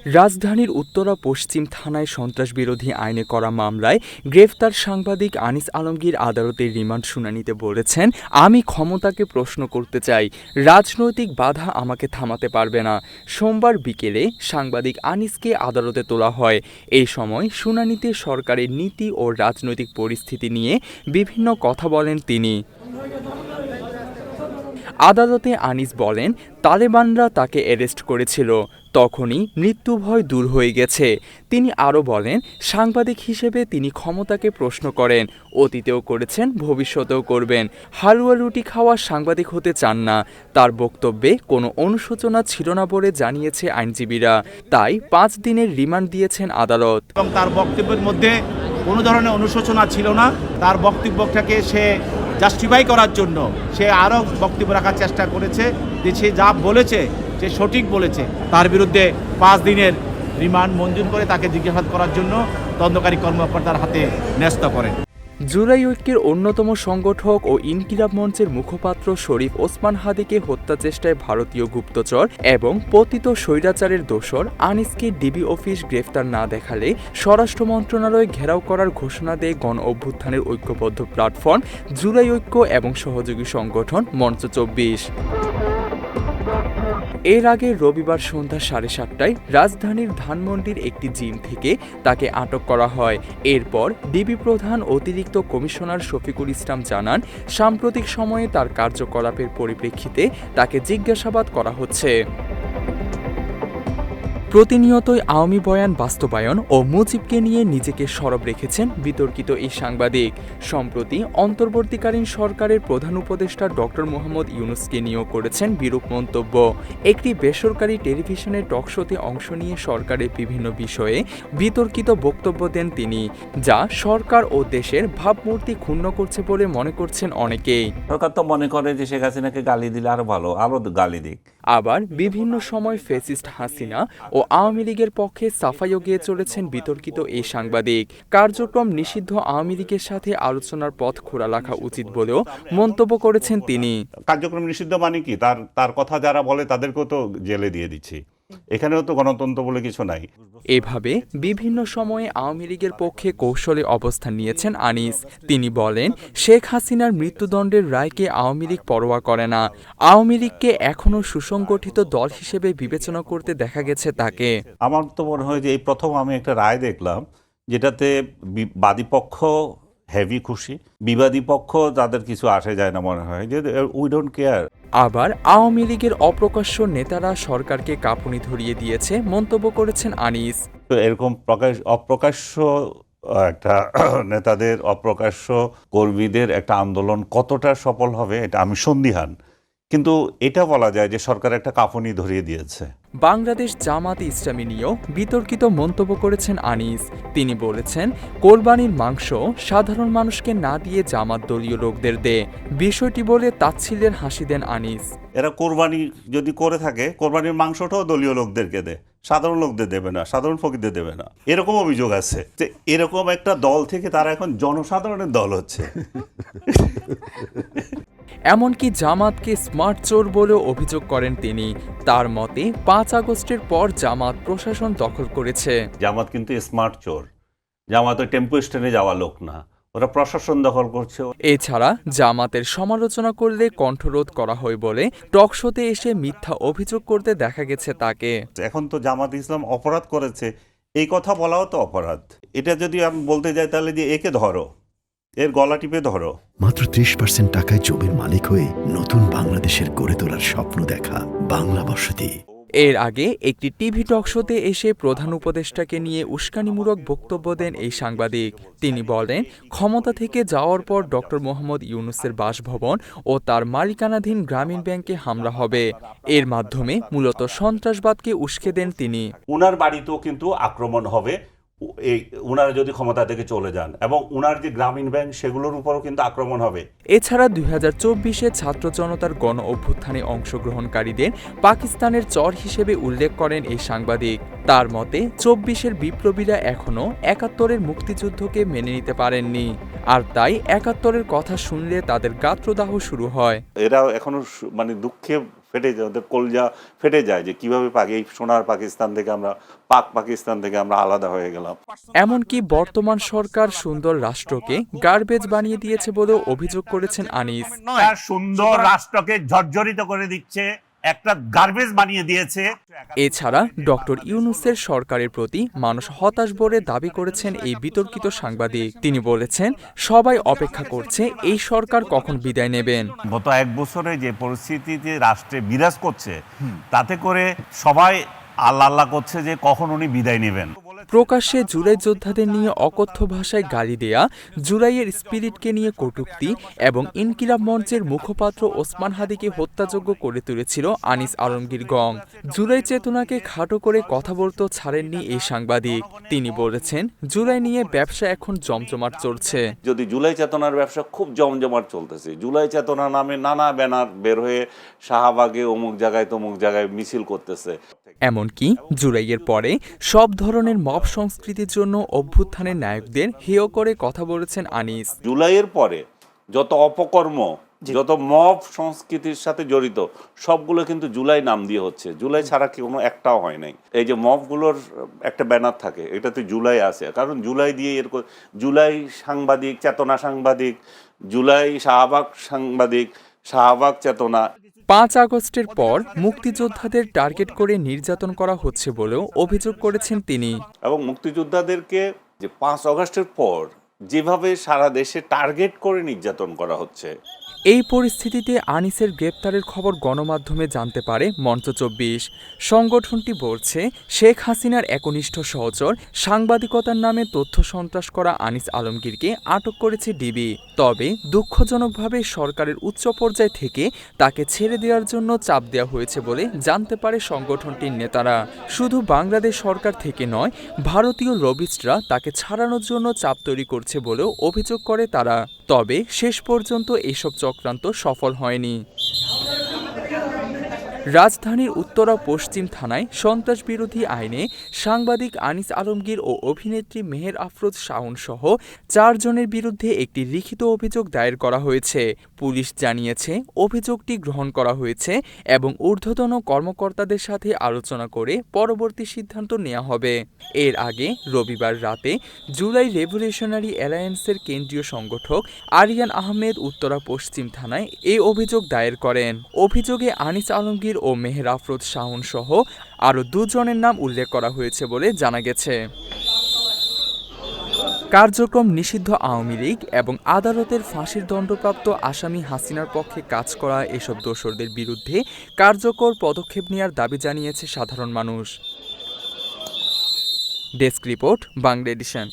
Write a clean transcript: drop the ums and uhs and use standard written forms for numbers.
রাজধানীর উত্তরা পশ্চিম থানায় সন্ত্রাসবিরোধী আইনে করা মামলায় গ্রেফতার সাংবাদিক আনিস আলমগীর আদালতের রিমান্ড শুনানিতে বলেছেন, আমি ক্ষমতাকে প্রশ্ন করতে চাই, রাজনৈতিক বাধা আমাকে থামাতে পারবে না। সোমবার বিকেলে সাংবাদিক আনিসকে আদালতে তোলা হয়। এই সময় শুনানিতে সরকারের নীতি ও রাজনৈতিক পরিস্থিতি নিয়ে বিভিন্ন কথা বলেন তিনি। আদালতে আনিস বলেন, তালেবানরা তাকে অ্যারেস্ট করেছিল, তখনই মৃত্যু ভয় দূর হয়ে গেছে। তিনি আরও বলেন, সাংবাদিক হিসেবে তিনি ক্ষমতাকে প্রশ্ন করেন, অতীতেও করেছেন, ভবিষ্যতেও করবেন। হালুয়া রুটি খাওয়া সাংবাদিক হতে চান না। তার বক্তব্যে কোনো অনুশোচনা ছিল না বলে জানিয়েছে আইনজীবীরা। তাই 5 দিনের রিমান্ড দিয়েছেন আদালত। এবং তার বক্তব্যের মধ্যে কোনো ধরনের অনুশোচনা ছিল না। তার বক্তব্যটাকে সে জাস্টিফাই করার জন্য সে আরও বক্তব্য রাখার চেষ্টা করেছে যে সে যা বলেছে সে সঠিক বলেছে। তার বিরুদ্ধে 5 দিনের রিমান্ড মঞ্জুর করে তাকে জিজ্ঞাসাবাদ করার জন্য তদন্তকারী কর্মকর্তার হাতে ন্যস্ত করেন। জুলাই ঐক্যের অন্যতম সংগঠক ও ইনকিলাব মঞ্চের মুখপাত্র শরীফ ওসমান হাদিকে হত্যা চেষ্টায় ভারতীয় গুপ্তচর এবং পতিত স্বৈরাচারের দোসর আনিসকে ডিবি অফিস গ্রেফতার না দেখালে স্বরাষ্ট্র মন্ত্রণালয় ঘেরাও করার ঘোষণা দেয় গণ অভ্যুত্থানের ঐক্যবদ্ধ প্ল্যাটফর্ম জুলাই ঐক্য এবং সহযোগী সংগঠন মঞ্চ 24। এর আগে রবিবার সন্ধ্যা 7:30টায় রাজধানীর ধানমন্ডির একটি জিম থেকে তাকে আটক করা হয়। এরপর ডিবি প্রধান অতিরিক্ত কমিশনার শফিকুল ইসলাম জানান, সাম্প্রতিক সময়ে তার কার্যকলাপের পরিপ্রেক্ষিতে তাকে জিজ্ঞাসাবাদ করা হচ্ছে। প্রতিনিয়তই আওয়ামী বয়ান বাস্তবায়ন ও মুজিবকে নিয়ে নিজেকে সরব রেখেছেন বিতর্কিত এই সাংবাদিক। সম্প্রতি অন্তর্বর্তীকালীন সরকারের প্রধান উপদেষ্টা ডক্টর মোহাম্মদ ইউনূসকে নিয়েও করেছেন বিরূপ মন্তব্য। একটি বেসরকারি টেলিভিশনের টকশোতে অংশ নিয়ে সরকারের বিভিন্ন বিষয়ে বিতর্কিত বক্তব্য দেন তিনি, যা সরকার ও দেশের ভাবমূর্তি ক্ষুণ্ণ করছে বলে মনে করছেন অনেকেই। সরকার তো মনে করে যে শেখ হাসিনাকে গালি দিলে আরো ভালো, আরো গালি দিক। আবার বিভিন্ন সময় ফ্যাসিস্ট হাসিনা ও আওয়ামী লীগের পক্ষে সাফাইও গিয়ে চলেছেন বিতর্কিত এই সাংবাদিক। কার্যক্রম নিষিদ্ধ আওয়ামী লীগের সাথে আলোচনার পথ খোলা রাখা উচিত বলেও মন্তব্য করেছেন তিনি। কার্যক্রম নিষিদ্ধ মানে কি? তার কথা যারা বলে তাদেরকেও তো জেলে দিয়ে দিচ্ছি। এখানেও তো গণতন্ত্র বলে কিছু নাই। এভাবে বিভিন্ন সময়ে আওয়ামী লীগের পক্ষে কৌশলে অবস্থান নিয়েছেন আনিস। তিনি বলেন, শেখ হাসিনার মৃত্যুদণ্ডের রায়কে আওয়ামী লীগ পরোয়া করে না। আওয়ামী লীগকে এখনও সুসংগঠিত দল হিসেবে বিবেচনা করতে দেখা গেছে তাকে। আমার তো মনে হয় যে এই প্রথম আমি একটা রায় দেখলাম যেটাতে বাদীপক্ষ হেভি খুশি, বিবাদী পক্ষ তাদের কিছু আসে যায় না, মনে হয় যে উই ডোন্ট কেয়ার। আবার আওয়ামী লীগের অপ্রকাশ্য নেতারা সরকারকে কাঁপুনি ধরিয়ে দিয়েছে মন্তব্য করেছেন আনিস। তো এরকম অপ্রকাশ্য একটা নেতাদের, অপ্রকাশ্য কর্মীদের একটা আন্দোলন কতটা সফল হবে এটা আমি সন্দিহান, কিন্তু এটা বলা যায় যে সরকার একটা কাঁপুনি ধরিয়ে দিয়েছে। বাংলাদেশ জামাত ইসলামী নিয়েও বিতর্কিত মন্তব্য করেছেন আনিস। তিনি বলেছেন, কোরবানির মাংস সাধারণ মানুষকে না দিয়ে জামাত দলীয় লোকদের দেয়, বিষয়টি বলে তাচ্ছিল্যের হাসি দেন আনিস। এরা কোরবানি যদি করে থাকে, কোরবানির মাংসটাও দলীয় লোকদেরকে দেয়, সাধারণ লোকদের দেবে না, সাধারণ ফকিরদের দেবে না, এরকম অভিযোগ আছে। যে এরকম একটা দল থেকে তারা এখন জনসাধারণের দল হচ্ছে। এমনকি জামাতকে স্মার্ট চোর বলেও অভিযোগ করেন তিনি। তার মতে 5 আগস্টের পর জামাত প্রশাসন দখল করেছে। জামাত কিন্তু স্মার্ট চোর। জামাত ওই টেম্পো স্ট্যান্ডে যাওয়া লোক না, ওরা প্রশাসন দখল করছে। এছাড়া জামাতের সমালোচনা করলে কণ্ঠরোধ করা হয় বলে টকশোতে এসে মিথ্যা অভিযোগ করতে দেখা গেছে তাকে। এখন তো জামাত ইসলাম অপরাধ করেছে, এই কথা বলাও তো অপরাধ। এটা যদি আমি বলতে যাই তাহলে যে একে ধরো, এর গলা টিপে ধরো। মাত্র 30% টাকায় জমির মালিক হয়ে নতুন বাংলাদেশের গড়ে তোলার স্বপ্ন দেখা বাংলা বসতি। এর আগে একটি টিভি টকশোতে এসে প্রধান উপদেষ্টাকে নিয়ে উস্কানিমূলক বক্তব্য দেন এই সাংবাদিক। তিনি বলেন, ক্ষমতা থেকে যাওয়ার পর ডক্টর মোহাম্মদ ইউনূসের বাসভবন ও তার মালিকানাধীন গ্রামীণ ব্যাংকে হামলা হবে। এর মাধ্যমে মূলত সন্ত্রাসবাদকে উস্কে দেন তিনি। উনার বাড়িতেও কিন্তু আক্রমণ হবে এই উনারা যদি ক্ষমতা থেকে চলে যান, এবং উনার যে গ্রামীণ ব্যাংক সেগুলোর উপরও কিন্তু আক্রমণ হবে। এছাড়া 2024-এ ছাত্র জনতার গণ অভ্যুত্থানে অংশগ্রহণকারীদের পাকিস্তানের চর হিসেবে উল্লেখ করেন এই সাংবাদিক। তার মতে 24-এর বিপ্লবীরা এখনও 71-এর মুক্তিযুদ্ধকে মেনে নিতে পারেননি, আর তাই 71-এর কথা শুনলে তাদের গাত্রদাহ শুরু হয়। এরা এখনো মানে দুঃখে ফেটে যায়, ওদের কলজা ফেটে যায় যে কিভাবে এই সোনার পাকিস্তান থেকে আমরা পাকিস্তান থেকে আমরা আলাদা হয়ে গেলাম। এমনকি বর্তমান সরকার সুন্দর রাষ্ট্রকে গার্বেজ বানিয়ে দিয়েছে বলেও অভিযোগ করেছেন আনিস। সুন্দর রাষ্ট্রকে জর্জরিত করে দিচ্ছে, একটা গার্বেজ বানিয়ে দিয়েছে। এছাড়া ডক্টর ইউনূসের সরকারের প্রতি মানুষ হতাশ বলে দাবি করেছেন এই বিতর্কিত সাংবাদিক। তিনি বলেছেন, সবাই অপেক্ষা করছে এই সরকার কখন বিদায় নেবেন। গত 1 বছরে যে পরিস্থিতিতে রাষ্ট্রে বিরাজ করছে, তাতে করে সবাই আল্লাহ আল্লাহ করছে যে কখন উনি বিদায় নেবেন। প্রকাশ্যে জুলাই যোদ্ধাদের নিয়ে অকথ্য ভাষায় গালি দেয়া, জুলাইয়ের স্পিরিটকে নিয়ে কটূক্তি এবং ইনকিলাব মঞ্চের মুখপাত্র ওসমান হাদিকে হত্যাযোগ্য করে তুলেছিল আনিস আলমগীর গং। জুলাই চেতনাকে খাটো করে কথা বলতে ছাড়েননি এই সাংবাদিক। তিনি বলেছেন, জুলাই নিয়ে ব্যবসা এখন জমজমাট চলছে। যদি জুলাই চেতনার ব্যবসা খুব জমজমাট চলতেছে, জুলাই চেতনা নামে নানা ব্যানার বের হয়ে শাহবাগে অমুক জায়গায় তমুক জায়গায় মিছিল করতেছে। এমনকি জুলাইয়ের পরে সব ধরনের মব সংস্কৃতির জন্য অভ্যুত্থানের নায়কদের হেয় করে কথা বলেছেন আনিস। জুলাইয়ের পরে যত অপকর্ম, যত মব সংস্কৃতির সাথে জড়িত, সবগুলো কিন্তু জুলাই নাম দিয়ে হচ্ছে। জুলাই ছাড়া কি কোনো একটাও হয় নাই। এই যে মবগুলোর একটা ব্যানার থাকে, এটাতে জুলাই আছে, কারণ জুলাই দিয়ে এরকম জুলাই সাংবাদিক, চেতনা সাংবাদিক, জুলাই শাহবাগ সাংবাদিক, শাহবাগ চেতনা। 5 আগস্টের পর মুক্তিযোদ্ধাদের টার্গেট করে নির্যাতন করা হচ্ছে বলেও অভিযোগ করেছেন তিনি। এবং মুক্তিযোদ্ধাদেরকে যে 5 আগস্টের পর যেভাবে সারা দেশে টার্গেট করে নির্যাতন করা হচ্ছে, এই পরিস্থিতিতে আনিসের গ্রেপ্তারের খবর গণমাধ্যমে জানতে পারে মঞ্চ 24। সংগঠনটি বলছে, শেখ হাসিনার একনিষ্ঠ সহচর সাংবাদিকতার নামে তথ্য সন্ত্রাস করা আনিস আলমগীরকে আটক করেছে ডিবি। তবে দুঃখজনকভাবে সরকারের উচ্চ পর্যায় থেকে তাকে ছেড়ে দেওয়ার জন্য চাপ দেওয়া হয়েছে বলে জানতে পারে সংগঠনটির নেতারা। শুধু বাংলাদেশ সরকার থেকে নয়, ভারতীয় লবিস্টরা তাকে ছাড়ানোর জন্য চাপ তৈরি করছে বলেও অভিযোগ করে তারা। তবে শেষ পর্যন্ত এসব চক্রান্ত সফল হয়নি। রাজধানীর উত্তরা পশ্চিম থানায় সন্ত্রাস বিরোধী আইনে সাংবাদিক আনিস আলমগীর ও অভিনেত্রী মেহের আফরোজ শাওন সহ 4 জনের বিরুদ্ধে একটি লিখিত অভিযোগ দায়ের করা হয়েছে। পুলিশ জানিয়েছে, অভিযোগটি গ্রহণ করা হয়েছে এবং ঊর্ধ্বতন কর্মকর্তাদের সাথে আলোচনা করে পরবর্তী সিদ্ধান্ত নেওয়া হবে। এর আগে রবিবার রাতে জুলাই রেভলিউশনারি অ্যালায়েন্সের কেন্দ্রীয় সংগঠক আরিয়ান আহমেদ উত্তরা পশ্চিম থানায় এই অভিযোগ দায়ের করেন। অভিযোগে আনিস আলমগীর ও মেহের আফরোজ শাওন সহ আরও 2 জনের নাম উল্লেখ করা হয়েছে বলে জানা গেছে। কার্যক্রম নিষিদ্ধ আওয়ামী লীগ এবং আদালতের ফাঁসির দণ্ডপ্রাপ্ত আসামি হাসিনার পক্ষে কাজ করা এসব দোসরদের বিরুদ্ধে কার্যকর পদক্ষেপ নেওয়ার দাবি জানিয়েছে সাধারণ মানুষ। Desk report, Bangla addition.